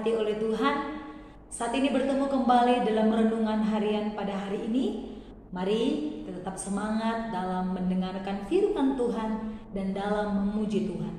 diberkati oleh Tuhan. Saat ini bertemu kembali dalam renungan harian pada hari ini. Mari kita tetap semangat dalam mendengarkan firman Tuhan dan dalam memuji Tuhan.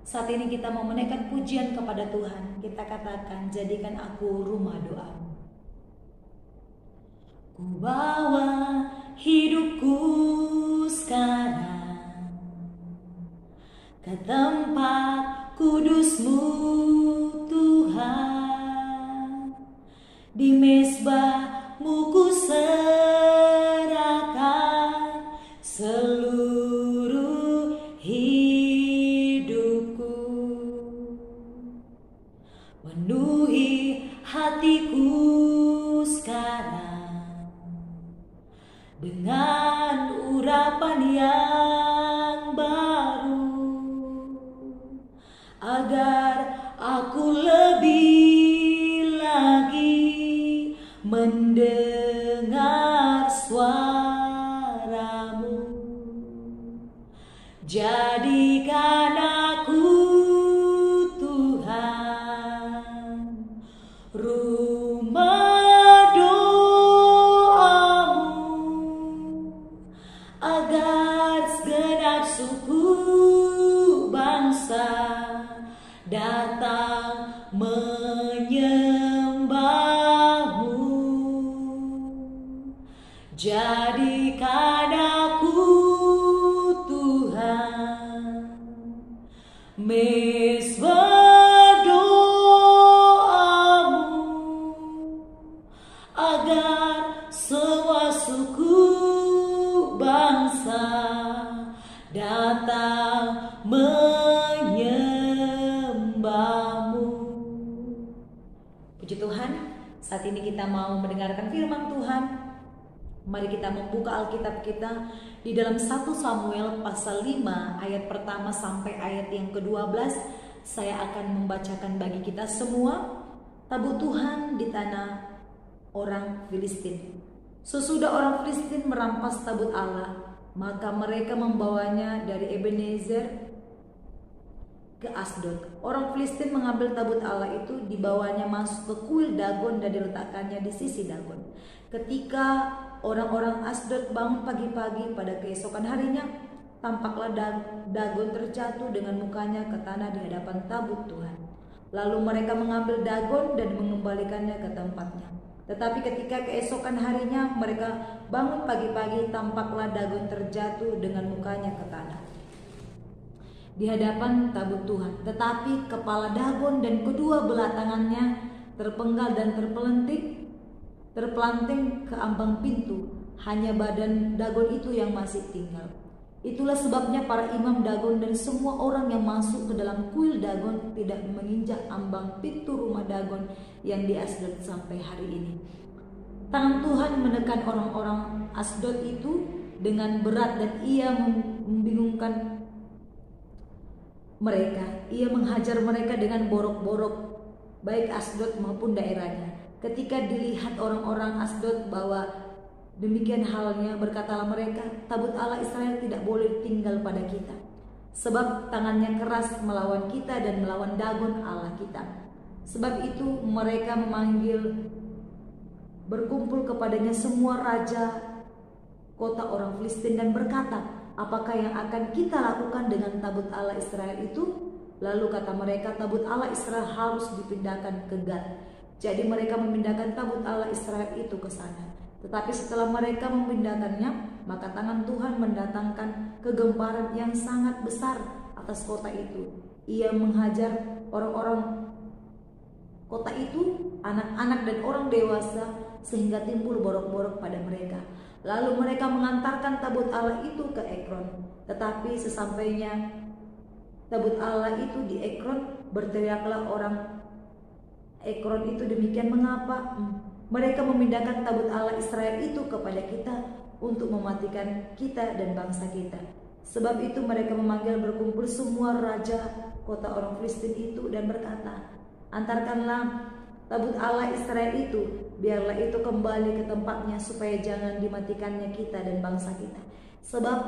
Saat ini kita mau menaikkan pujian kepada Tuhan. Kita katakan, jadikan aku rumah doa. Ku bawa hidupku sekarang ke tempat kudus-Mu Tuhan. Di mezbah-Mu ku serahkan seluruh hidupku. Penuhi hatiku sekarang dengan urapan yang baru, agar aku lebih lagi mendengar suara-Mu. Jadikan aku Tuhan rumah doa-Mu, agar segenap suku bangsa datang menyembah-Mu. Jadikan aku Tuhan mezbah doa-Mu, agar semua suku bangsa datang menyembah-Mu. Puji Tuhan, saat ini kita mau mendengarkan firman Tuhan. Mari kita membuka Alkitab kita di dalam 1 Samuel pasal 5 ayat pertama sampai ayat yang ke-12. Saya akan membacakan bagi kita semua. Tabut Tuhan di tanah orang Filistin. Sesudah orang Filistin merampas tabut Allah, maka mereka membawanya dari Ebenezer ke Asdod. Orang Filistin mengambil tabut Allah itu, dibawanya masuk ke kuil Dagon dan diletakkannya di sisi Dagon. Ketika orang-orang Asdod bangun pagi-pagi pada keesokan harinya, tampaklah Dagon terjatuh dengan mukanya ke tanah di hadapan tabut Tuhan. Lalu mereka mengambil Dagon dan mengembalikannya ke tempatnya. Tetapi ketika keesokan harinya mereka bangun pagi-pagi, tampaklah Dagon terjatuh dengan mukanya ke tanah di hadapan tabut Tuhan. Tetapi kepala Dagon dan kedua belah tangannya terpenggal dan terpelanting ke ambang pintu. Hanya badan Dagon itu yang masih tinggal. Itulah sebabnya para imam Dagon dan semua orang yang masuk ke dalam kuil Dagon tidak menginjak ambang pintu rumah Dagon yang di Asdod sampai hari ini. Tangan Tuhan menekan orang-orang Asdod itu dengan berat dan ia membingungkan mereka. Ia menghajar mereka dengan borok-borok, baik Asdod maupun daerahnya. Ketika dilihat orang-orang Asdod bahwa demikian halnya, berkatalah mereka, tabut Allah Israel tidak boleh tinggal pada kita, sebab tangannya keras melawan kita dan melawan Dagon Allah kita. Sebab itu mereka berkumpul kepadanya semua raja kota orang Filistin dan berkata, apakah yang akan kita lakukan dengan tabut Allah Israel itu? Lalu kata mereka, tabut Allah Israel harus dipindahkan ke Gad. Jadi mereka memindahkan tabut Allah Israel itu ke sana. Tetapi setelah mereka memindahkannya, maka tangan Tuhan mendatangkan kegemparan yang sangat besar atas kota itu. Ia menghajar orang-orang kota itu, anak-anak dan orang dewasa, sehingga timbul borok-borok pada mereka. Lalu mereka mengantarkan tabut Allah itu ke Ekron. Tetapi sesampainya tabut Allah itu di Ekron, berteriaklah orang Ekron itu, demikian mengapa mereka memindahkan tabut Allah Israel itu kepada kita untuk mematikan kita dan bangsa kita. Sebab itu mereka memanggil berkumpul semua raja kota orang Filistin itu dan berkata, antarkanlah tabut Allah Israel itu, biarlah itu kembali ke tempatnya, supaya jangan dimatikannya kita dan bangsa kita. Sebab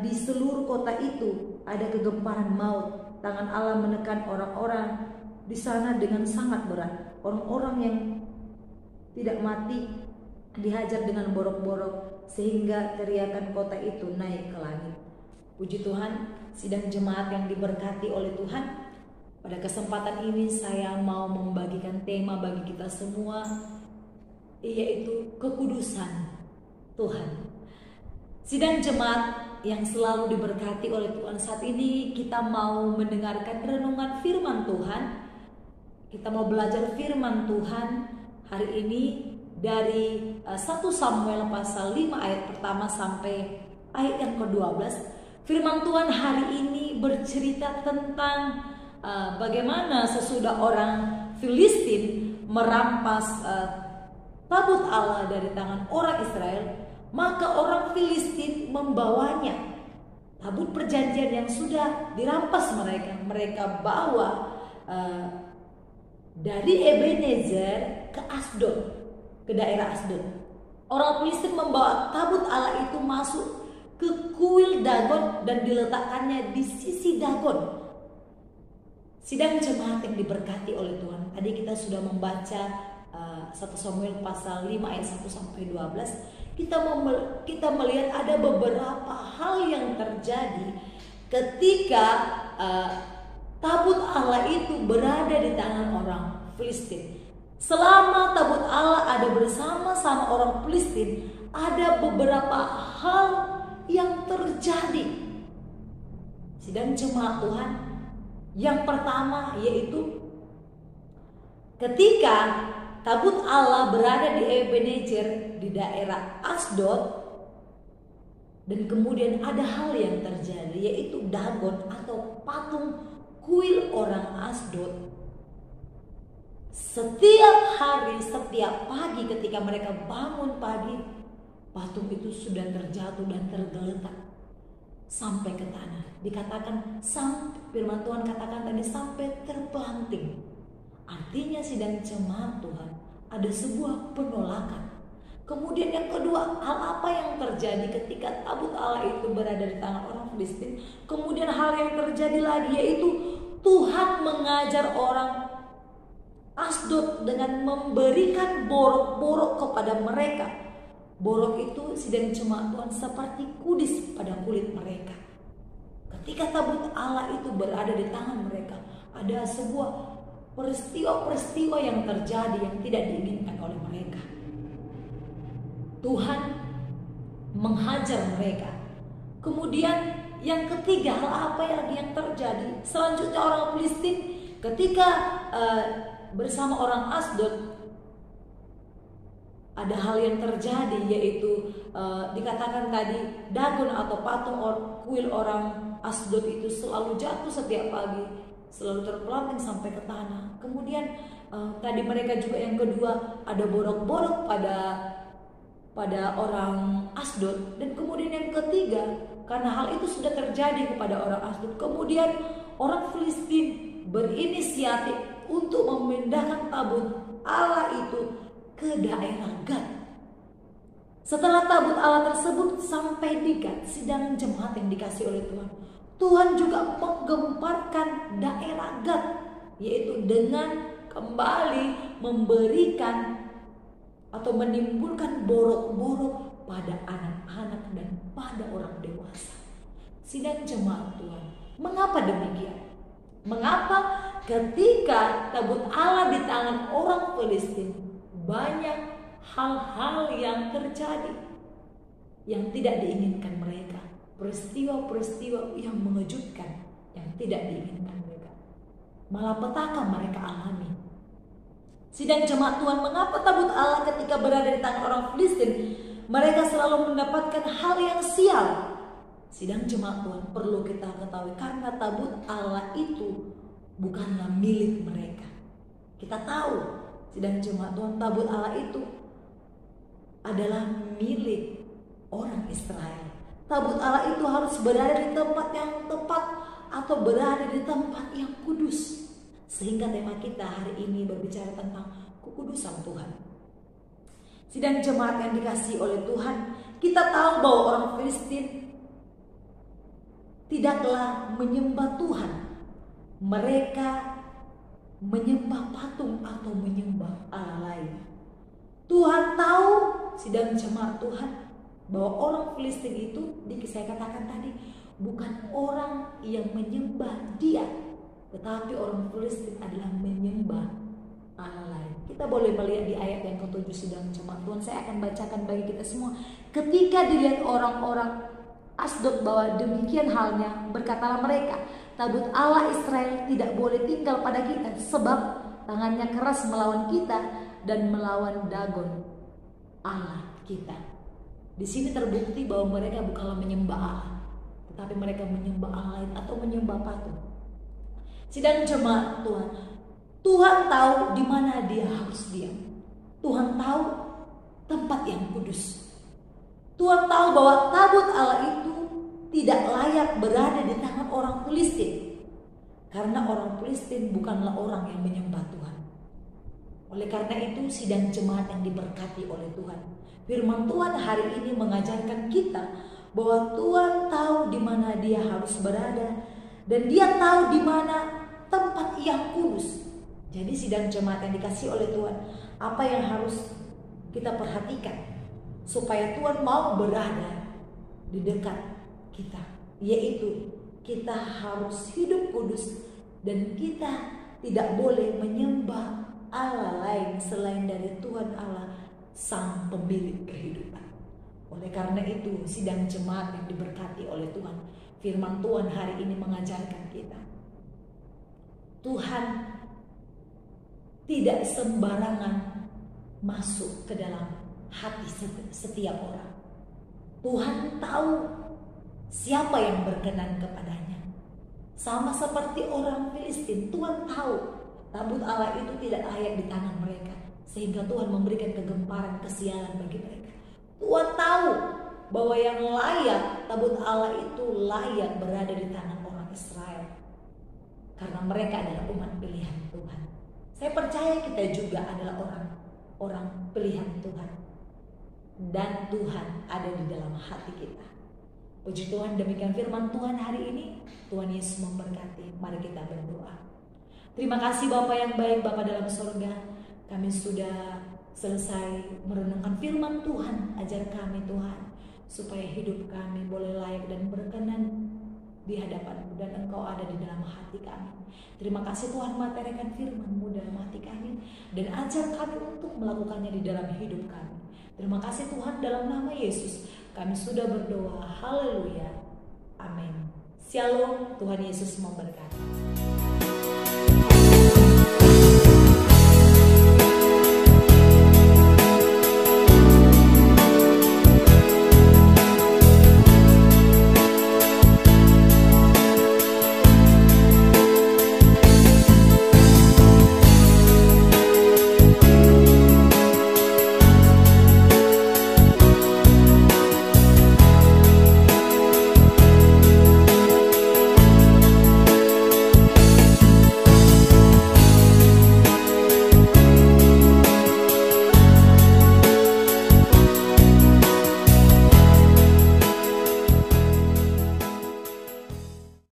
di seluruh kota itu ada kegemparan maut. Tangan Allah menekan orang-orang di sana dengan sangat berat. Orang-orang yang tidak mati dihajar dengan borok-borok sehingga teriakan kota itu naik ke langit. Puji Tuhan, sidang jemaat yang diberkati oleh Tuhan. Pada kesempatan ini saya mau membagikan tema bagi kita semua, yaitu kekudusan Tuhan. Sidang jemaat yang selalu diberkati oleh Tuhan, saat ini kita mau mendengarkan renungan firman Tuhan. Kita mau belajar firman Tuhan hari ini dari 1 Samuel pasal 5 ayat pertama sampai ayat yang ke-12. Firman Tuhan hari ini bercerita tentang bagaimana sesudah orang Filistin merampas tabut Allah dari tangan orang Israel, maka orang Filistin membawanya. Tabut perjanjian yang sudah dirampas mereka bawa dari Ebenezer ke Asdod, ke daerah Asdod. Orang Filistin membawa tabut Allah itu masuk ke kuil Dagon dan diletakkannya di sisi Dagon. Sidang jemaat yang diberkati oleh Tuhan, tadi kita sudah membaca 1 Samuel pasal 5 ayat 1 sampai 12. Kita melihat ada beberapa hal yang terjadi ketika tabut Allah itu berada di tangan orang Filistin. Selama tabut Allah ada bersama-sama orang Filistin, ada beberapa hal yang terjadi. Sidang jemaat Tuhan, yang pertama yaitu ketika tabut Allah berada di Ebenezer di daerah Asdod, dan kemudian ada hal yang terjadi, yaitu Dagon atau patung kuil orang Asdod. Setiap hari, setiap pagi ketika mereka bangun pagi, patung itu sudah terjatuh dan tergeletak sampai ke tanah. Dikatakan, firman Tuhan katakan tadi, sampai terpelanting. Artinya sidang jemaat Tuhan, ada sebuah penolakan. Kemudian yang kedua, hal apa yang terjadi ketika tabut Allah itu berada di tangan orang Filistin? Kemudian hal yang terjadi lagi, yaitu Tuhan mengajar orang Asdod dengan memberikan borok-borok kepada mereka. Borok itu sidang jemaat Tuhan seperti kudis pada kulit mereka. Ketika tabut Allah itu berada di tangan mereka, ada sebuah peristiwa-peristiwa yang terjadi yang tidak diinginkan oleh mereka. Tuhan menghajar mereka. Kemudian yang ketiga, hal apa lagi yang terjadi? Selanjutnya orang Filistin ketika bersama orang Asdod, ada hal yang terjadi, yaitu dikatakan tadi Dagon atau patung kuil orang Asdod itu selalu jatuh setiap pagi, selalu terpelanting sampai ke tanah. Kemudian tadi mereka juga yang kedua, ada borok-borok pada orang Asdod. Dan kemudian yang ketiga, karena hal itu sudah terjadi kepada orang Asdod, kemudian orang Filistin berinisiatif untuk memindahkan tabut Allah itu ke daerah Gad. Setelah tabut Allah tersebut sampai di Gad, sidang jemaat yang dikasih oleh Tuhan, Tuhan juga menggemparkan daerah Gad, yaitu dengan kembali memberikan atau menimbulkan borok-borok pada anak-anak dan pada orang dewasa. Sidang jemaat Tuhan, mengapa demikian? Mengapa ketika tabut Allah di tangan orang Filistin, banyak hal-hal yang terjadi yang tidak diinginkan mereka, peristiwa-peristiwa yang mengejutkan yang tidak diinginkan mereka, malapetaka mereka alami. Sidang jemaat Tuhan, mengapa tabut Allah ketika berada di tangan orang Filistin, mereka selalu mendapatkan hal yang sial? Sidang jemaat Tuhan, perlu kita ketahui, karena tabut Allah itu bukanlah milik mereka. Kita tahu, sidang jemaat Tuhan, tabut Allah itu adalah milik orang Israel. Tabut Allah itu harus berada di tempat yang tepat atau berada di tempat yang kudus. Sehingga tema kita hari ini berbicara tentang kekudusan Tuhan. Sidang jemaat yang dikasihi oleh Tuhan, kita tahu bahwa orang Filistin tidaklah menyembah Tuhan. Mereka menyembah patung atau menyembah Allah lain. Tuhan tahu, sidang jemaat Tuhan, bahwa orang Filistin itu, saya katakan tadi, bukan orang yang menyembah dia, tetapi orang Filistin adalah menyembah Allah lain. Kita boleh melihat di ayat yang ke-7 sidang jemaat Tuhan. Saya akan bacakan bagi kita semua. Ketika dilihat orang-orang Asdod bahwa demikian halnya, berkatalah mereka, tabut Allah Israel tidak boleh tinggal pada kita, sebab tangannya keras melawan kita dan melawan Dagon Allah kita. Di sini terbukti bahwa mereka bukanlah menyembah Allah, tetapi mereka menyembah Allah lain atau menyembah patung. Sidang jemaat Tuhan, Tuhan tahu di mana dia harus diam. Tuhan tahu tempat yang kudus. Tuhan tahu bahwa tabut Allah itu tidak layak berada di tangan orang Filistin, karena orang Filistin bukanlah orang yang menyembah Tuhan. Oleh karena itu, sidang jemaat yang diberkati oleh Tuhan, firman Tuhan hari ini mengajarkan kita bahwa Tuhan tahu di mana dia harus berada, dan dia tahu di mana tempat yang kudus. Jadi sidang jemaat yang dikasih oleh Tuhan, apa yang harus kita perhatikan supaya Tuhan mau berada di dekat kita, yaitu kita harus hidup kudus dan kita tidak boleh menyembah Allah lain selain dari Tuhan Allah, Sang Pemilik kehidupan. Oleh karena itu, sidang jemaat yang diberkati oleh Tuhan, firman Tuhan hari ini mengajarkan kita, Tuhan tidak sembarangan masuk ke dalam hati setiap orang. Tuhan tahu siapa yang berkenan kepadanya. Sama seperti orang Filistin, Tuhan tahu tabut Allah itu tidak layak di tangan mereka, sehingga Tuhan memberikan kegemparan, kesialan bagi mereka. Tuhan tahu bahwa yang layak, tabut Allah itu layak berada di tangan orang Israel, karena mereka adalah umat pilihan Tuhan. Saya percaya kita juga adalah orang pilihan Tuhan, dan Tuhan ada di dalam hati kita. Puji Tuhan, demikian firman Tuhan hari ini. Tuhan Yesus memberkati. Mari kita berdoa. Terima kasih Bapa yang baik, Bapa dalam surga. Kami sudah selesai merenungkan firman Tuhan. Ajar kami Tuhan, supaya hidup kami boleh layak dan berkenan di hadapan-Mu, dan Engkau ada di dalam hati kami. Terima kasih Tuhan, materikan firman-Mu dalam hati kami, dan ajar kami untuk melakukannya di dalam hidup kami. Terima kasih Tuhan, dalam nama Yesus kami sudah berdoa. Haleluya. Amin. Shalom. Tuhan Yesus memberkati.